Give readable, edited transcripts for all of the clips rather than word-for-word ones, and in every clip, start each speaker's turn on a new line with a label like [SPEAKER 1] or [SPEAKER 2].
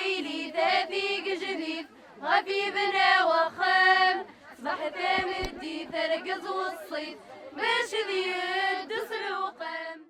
[SPEAKER 1] ويلي ثاثيق جديد غفي بنا وخام صبحت مدي ترقز والصيد باش ذي الدسلوقام.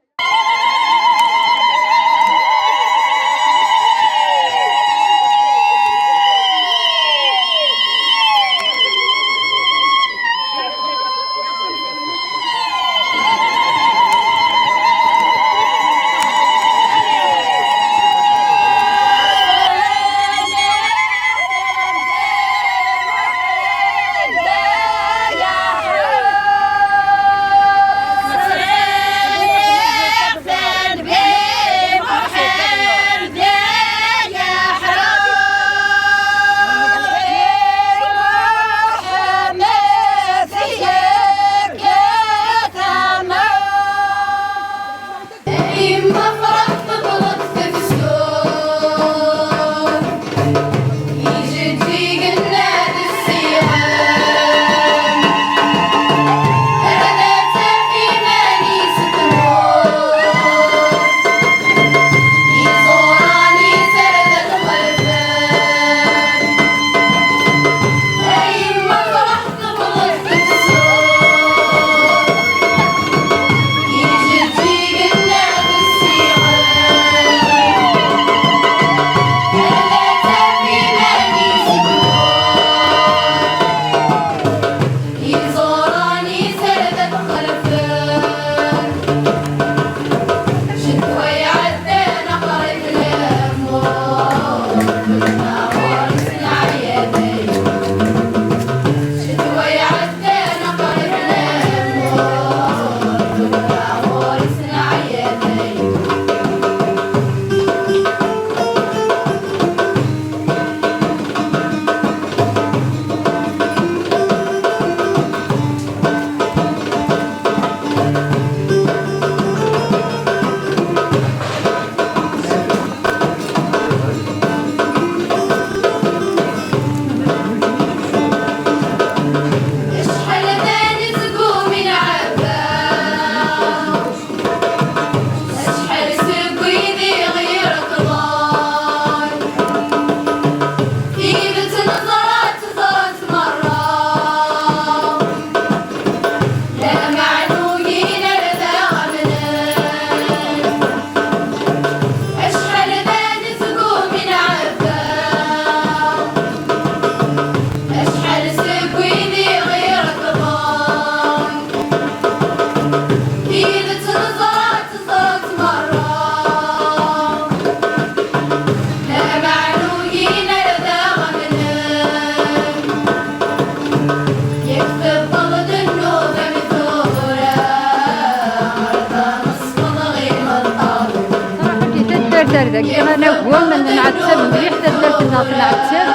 [SPEAKER 2] أنا هو من نعتب مليح تدلتنا في العتب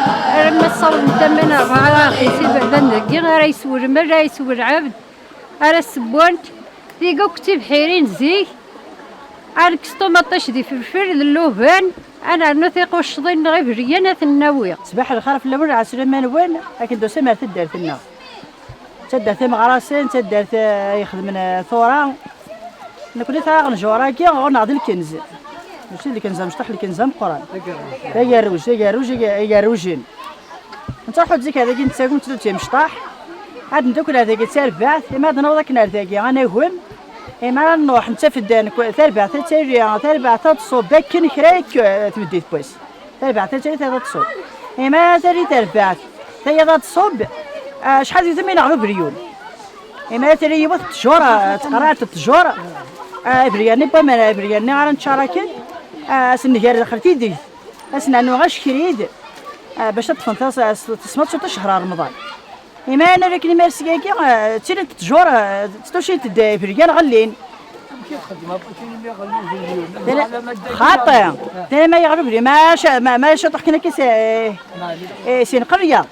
[SPEAKER 2] لما صار ندمنا راه يسيب بندقي راه يسول ما راه يسول عبد راه السبونت ديقو كتب حيرين زيك على كستو مطيش دي فلفل اللوبان انا نثيق الشضين غير ريانه الناويه
[SPEAKER 3] صباح الخير في الاول على سليمان وين لكن دو سمع تدار فينا تدار مغراسين تدار يخدم ثورة نكون تاع غنجورا كي غنعض الكنز ماشي اللي كنزه مشطح اللي كنزه مقران يروجين انت روحو تزيك هذاك نتساكم تلو مشطح عاد ندوكل هذاك تربعت ما نوض كنا هذاك انا يهم ما نروح انت في الدان تربع تربع تصوب باكن كراك تمديت بويس تربع تصوب ما تري تربع هي تصوب شحال يزمين على بريون ما تري يبث تجاره تقرات التجاره برياني بما برياني على نشاركين سنجار دخلتي دي اسنا نو غاش كريد باش تفنطاس تسمط شو شهر رمضان ما انا لكن مارسكاكي تيري التجاره تشي تداي بريان غلين خاطئ تاني ما يغلب لي ما شطح كنا كيس سين قريه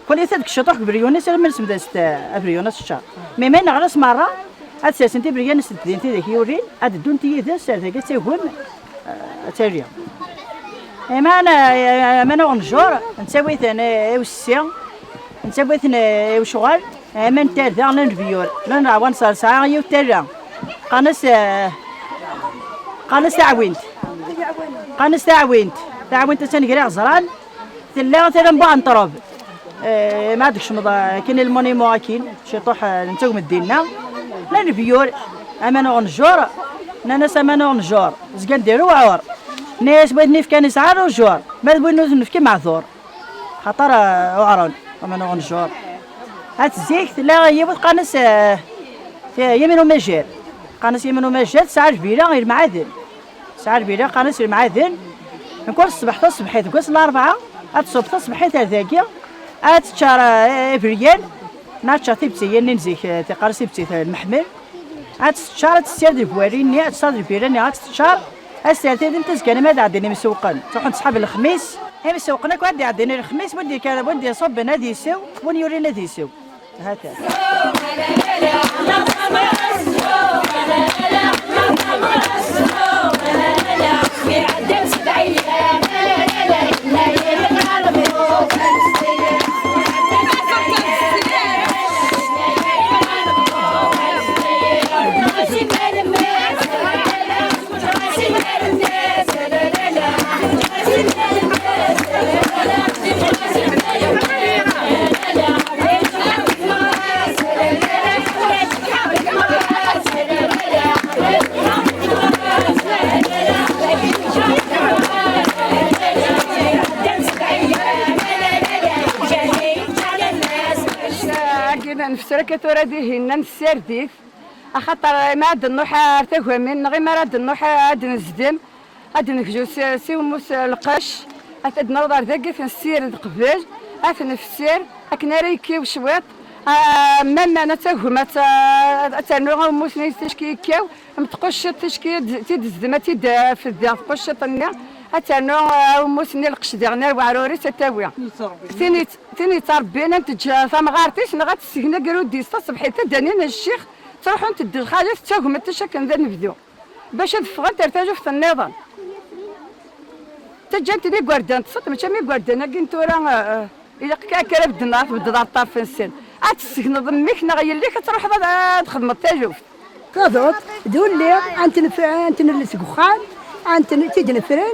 [SPEAKER 3] كل ثلاث شطح بريونس من اسم داست بريونس الشهر ما نغرس مره هاد سنتي بريونس تدينتي ذاك يورين هاد دونتي ذا سار ذاك تيهم تاريا ما انا غنجور نسوي انا وسيا نسوي انا وشغال ما نتار ذا نبيور لا نعاون صار يو تاريا قنص تعوينت تعاون تنقري غزران ثلا نبغى نطرب ما عندكش كاين المونيمون كاين شي طوح نتاو ديالنا لا نبيور امانو نجور ناس امانو نجور زكا نديرو عور ناس بغيت نيف كان يسعر وجور ما بغيت نفكي معذور خاطر وعرون امانو نجور هاد الزيك لا هي قناص يمين ومجال قناص يمين ومجال ساعه كبيره غير معادن ساعه كبيره قناص المعادن نقول الصباح تصبحيت نقول الاربعه الصبح تصبحيت هذاكيا تشار افريان ناتشا تيبتي ننزيك تقارسي بتي المحمل تشار تسير البواريني تشار البيراني تشار السيرتي انت زكانه ما عندنا مسوقن تروح نصحاب الخميس هي مسوقنا كون عندنا الخميس ودي كان ودي صب نادي يساو ونيوري نادي يساو هكا
[SPEAKER 4] نفسر كثورة ديهنا نسرديف أخطر ما عاد النوحة ارتقوا من غير ما عاد النوحة عاد نزدم عاد نكجو سيوموس القش عاد نوضر ذاك نسير قبل عاد نفسر أكنا ريكي وشويط ماما نتاهو ما تنوغ موس نيستشكي كيو متقش تشكي تدزدم تيد في الدار تقش طنيا أتنو موسني القش ديالنا وعروري تتاوي تاني تربينا نتجا ثمغارتيش نغات السكنة قالوا ديستا صبحيت دانينا الشيخ تروحوا تدي الخالة تاهم انت شكن ذا نبدو باش تفغن ترتاجوا في النظام تجانتني قردان تصط ماشي مي قردان كنت راه إلا كاكا بدنا بدنا طاف في السن السكن ضميك نغير لك تروح تخدم التاجوف
[SPEAKER 5] كذوت دول لي انت اللي سكخان انت تيجنا فرين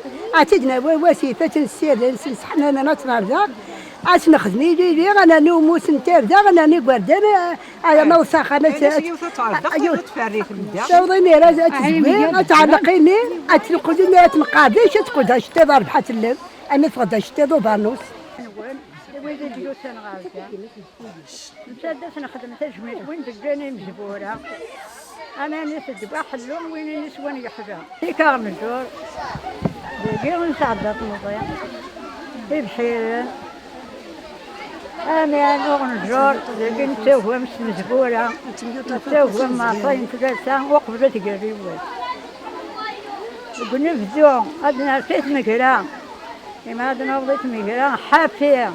[SPEAKER 5] تيجنا وسيفه تنسير حنا نطلع ذاك نخدمي يجي انا نوموس نتاع ذا انا نقردان على ما وسخ انا تفريت لازم تزوي تعلقيني تنقذني تنقاديش تقعد شتي ضرب حتى الليل انا تغدا شتي ضو بانوس
[SPEAKER 2] ويلي الجلوس انا غاليه مسدس نخدم تجميل وين تلقاني مجبوره انا نسد بحلهم وين نسوان يحدا في كارنجور بيجي نساعدات مضيع في بحيره انا نغنجور بيجي نسوي مش مجبوره نسوي معطين ثلاثه وقبله تقريبا قلنا في الزوم عندنا ست مكرا كما عندنا وضيت مكرا حافيه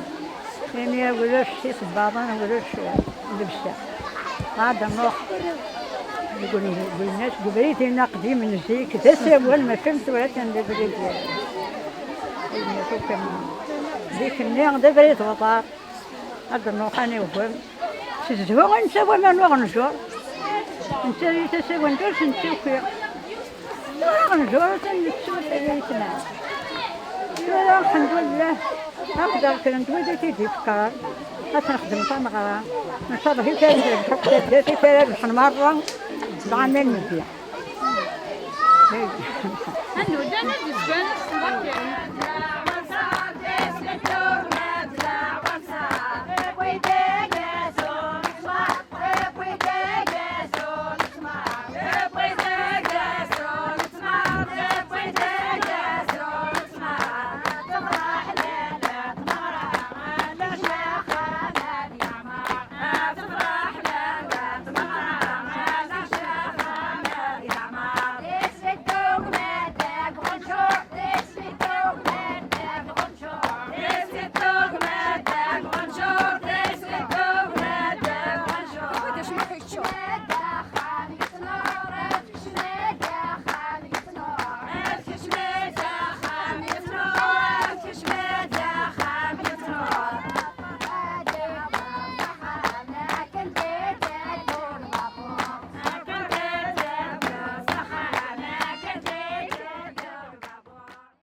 [SPEAKER 2] يعني ولاش شي صباطان ولاش لبسه هذا نروح يقول الناس قبريتي نقدي من زيك تسوى ما فهمت ولا تندبريت ذيك النيغ دبريت وطار هذا نروح انا وفهم تزهو نسوى ما نغنجور نسوي تسوى ندرس نسوي نغنجور تنسوى تسمع الحمد لله نقدر كنت وديتي تفكر نخدم تنغرا ان شاء الله هي تاريخ تاريخ مرة بعمل مزيان